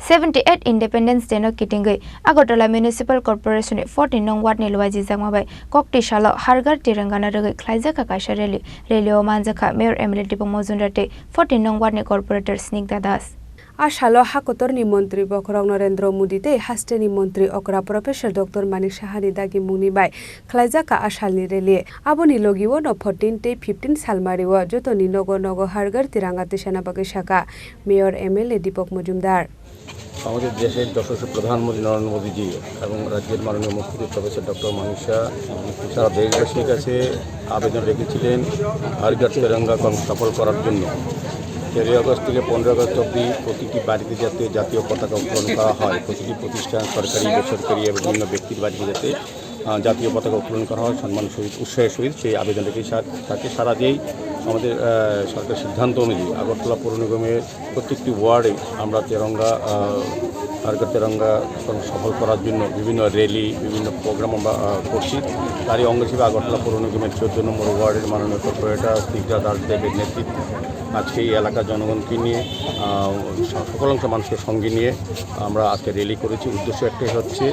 78 Independence Day no kitingai Agartala Municipal Corporation 14 nong ward ni luwaji jangmabai kokti shala hargar tirangana ragai khlaijaka kaisa rally o manjaka Mayor MLA Dipong Mojumdar 14 nong ward ni corporator Snigdha Das आशालो हाकोतरनि मन्त्री बखरक नरेन्द्र मोदी ते हास्टेनि मन्त्री अकरा professor doctor Manik साहानि दागि मुंनि bye खलाइजाका आशालनि रेली आबोनि लगिवो न 14 ते 15 सालमारिवो जतनि नगो हारगार तिरांगा तिसाना बागै शाखा मेयर एमएलए दीपक मजुमदार আমাদের দেশের যশস্বী প্রধানমন্ত্রী নরেন্দ্র মোদীজি এবং রাজ্যের মাননীয় মুখ্যমন্ত্রী প্রফেসর ডক্টর মানিক শাহ সারা দেশবাসীর কাছে আবেদন রেখেছিলেন হারগার তিরঙ্গা সফল করার জন্য 13 আগস্ট থেকে 15 আগস্ট অবধি প্রতিটি বাড়িতে যাতে জাতীয় পতাকা উত্তোলন করা হয় প্রতিটি প্রতিষ্ঠান সরকারি বেসরকারি এবং বিভিন্ন ব্যক্তির বাড়িতে যাতে জাতীয় পতাকা উত্তোলন করা হয় সম্মানের সহিত উৎসাহের সহিত সেই আবেদন রেখে তাকে সারা দিয়েই আমাদের সরকার সিদ্ধান্ত অনুযায়ী আগরতলা পৌর নিগমের প্রত্যেকটি ওয়ার্ডে আমরা তিরঙ্গা হারগার তিরঙ্গা সফল করার জন্য বিভিন্ন র্যালি বিভিন্ন প্রোগ্রাম আমরা করছি তারই অঙ্গ হিসেবে আগরতলা পৌর নিগমের 14 নম্বর ওয়ার্ডের মাননীয় কর্পোরেটর স্নিগ্ধা দাস দেবের নেতৃত্বে আজকে এই এলাকার জনগণকে নিয়ে সকল অংশ মানুষকে সঙ্গে নিয়ে আমরা আজকে র্যালি করেছি উদ্দেশ্য একটাই হচ্ছে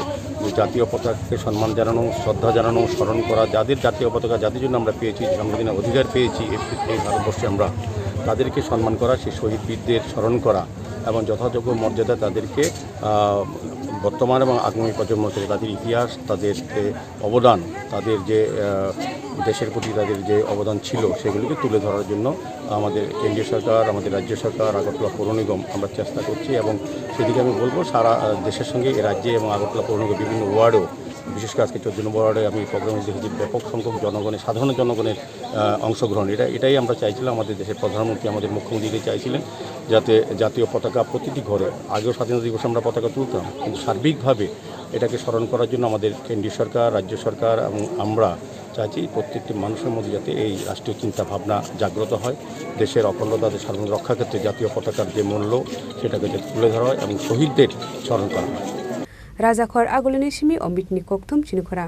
যে জাতীয় পতাকাকে সম্মান জানানো শ্রদ্ধা জানানো স্মরণ করা যাদের জাতীয় পতাকা যাদের জন্য আমরা পেয়েছি সংবিধানের অধিকার পেয়েছি এই ভারতবর্ষে আমরা তাদেরকে সম্মান করা সেই শহীদ বীরদের স্মরণ করা এবং যথাযোগ্য মর্যাদা তাদেরকে বর্তমান এবং আগামী প্রজন্ম থেকে তাদের ইতিহাস তাদের অবদান তাদের যে দেশের প্রতি তাদের যে অবদান ছিল সেগুলিকে তুলে ধরার জন্য আমাদের কেন্দ্রীয় সরকার আমাদের রাজ্য সরকার আগরতলা পৌর নিগম আমরা চেষ্টা করছি এবং সেদিকে আমি বলবো সারা দেশের সঙ্গে এই রাজ্যে এবং আগরতলা পৌর নিগম বিভিন্ন ওয়ার্ডেও বিশেষ করে আজকে 14 নম্বর ওয়ার্ডে আমি প্রোগ্রামে দেখেছি ব্যাপক সংখ্যক জনগণের সাধারণ জনগণের অংশগ্রহণ এটাই আমরা চাইছিলাম আমাদের দেশের প্রধানমন্ত্রী আমাদের মুখ্যমন্ত্রী চাইছিলেন যাতে জাতীয় পতাকা প্রতিটি ঘরে আগেও স্বাধীনতা দিবসে আমরা পতাকা তুলতাম কিন্তু সার্বিকভাবে এটাকে স্মরণ করার জন্য আমাদের কেন্দ্রীয় সরকার রাজ্য সরকার এবং আমরা চাইছি প্রত্যেকটি মানুষের মধ্যে যাতে এই রাষ্ট্রীয় চিন্তা ভাবনা জাগ্রত হয় দেশের অখণ্ডতা সার্বভৌমত্ব রক্ষার ক্ষেত্রে জাতীয় পতাকার যে মূল্য সেটাকে যাতে তুলে ধরা হয় এবং শহীদদের স্মরণ করা হয় রাজাখর আগুলিনি সিমি অমৃতনি কোকথম চিনুখরা।